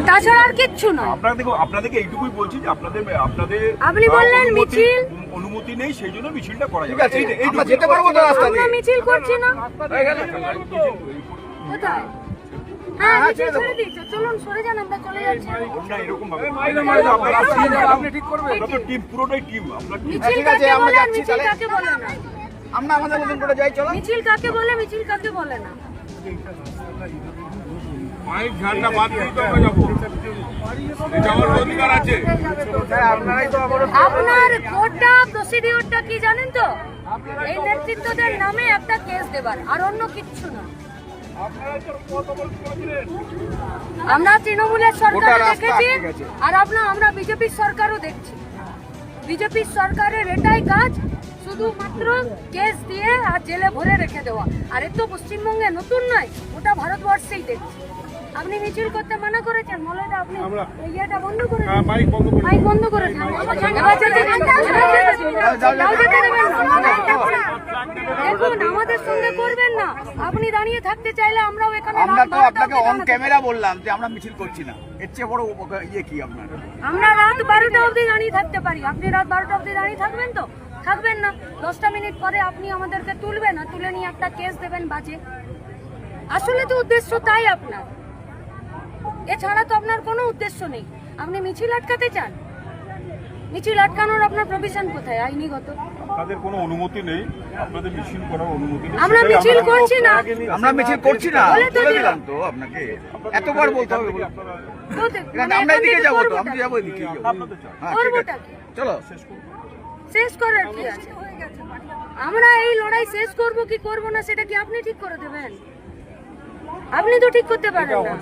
তাছাড়া আর কিচ্ছু না। আপনাদেরকে এইটুকুই বলছি যে আপনাদের আপনি বললেন মিছিল অনুমতি নেই, সেই জন্য মিছিলটা করা ঠিক যাবে। আছে, আমরা যেতে পারবো তো রাস্তা আমরা দিয়ে। মিছিল করছি না। হয়ে গেল। কোথায়? হ্যাঁ, মিছিল ছেড়ে দিয়েছে। চলুন সরে যান, আমরা চলে যাচ্ছি। না, এরকম ভাবে আপনি ঠিক করবেন। আমরা তো টিম, পুরোটাই টিম। আমরা মিছিল ঠিক আছে, কাকে আমরা বলে, যাচ্ছি মিছিল তাহলে। কাকে বলে না। আমরা আমাদের মতন করে যাই, চলো। মিছিল কাকে বলে, মিছিল কাকে বলে না। মাইক ঝান্ডা বাদ দিয়ে তো আমরা যাবো, এটা আমার অধিকার আছে। আপনার কোডটা প্রসিডিওরটা কি জানেন তো? এই নেতৃত্বদের নামে একটা কেস দেবার, আর অন্য কিচ্ছু না। আমরা তৃণমূলের সরকার দেখেছি, আর আমরা বিজেপির সরকারও দেখছি। বিজেপির সরকারের এটাই কাজ, শুধুমাত্র কেস দিয়ে আর জেলে ভরে রেখে দেওয়া। আর এ তো পশ্চিমবঙ্গে নতুন নয়, ওটা ভারতবর্ষেই দেখছি। আপনি মিছিল করতে মানা করেছেন, মলয়টা আপনি ইয়েটা বন্ধ করে দিন। মাইক বন্ধ করেছেন। এবার যেতে দিন। যাও যেতে দেবেন না। দেখুন, আমাদের সঙ্গে করবেন না। আপনি দাঁড়িয়ে থাকতে চাইলে আমরাও এখানে আমরা রাত তো 12টা আপনাকে অবধি অন ক্যামেরা বললাম যে আমরা মিছিল করছি না, এর চেয়ে বড় ইয়ে কি আপনার? আমরা রাত 12টা অবধি দাঁড়িয়ে থাকতে পারি। আপনি রাত 12টা অবধি দাঁড়িয়ে থাকবেন তো? থাকবেন না। 10টা মিনিট পরে আপনি আমাদেরকে তুলবেন, না তুলে নিয়ে একটা কেস দেবেন বাজে। আসলে তো উদ্দেশ্য তাই আপনার, এছাড়া তো আপনার কোনো উদ্দেশ্য নেই। আপনি মিছিল আটকাতে চান। মিছিল আটকানোর আপনার প্রভিশন কোথায় আইনিগত? আপনাদের কোনো অনুমতি নেই, আপনাদের মিছিল করার অনুমতি নেই। আমরা মিছিল করছি না। আমরা মিছিল করছি না, বলে তো বলে দিলাম। দিলাম তো আপনাকে। এতবার বলতে হবে বলুন। মানে আমরা এখান এদিকে থেকে যাবো তো, করবোটা আমি কি? যাবো এদিকে। আপনাদের চান। হ্যাঁ, ঠিক করবোটা আছে, কি? চলো। শেষ করার কি আছে? আমরা এই লড়াই শেষ করব কি করব না সেটা কি আপনি ঠিক করে দেবেন? আপনি তো ঠিক করতে পারেন না।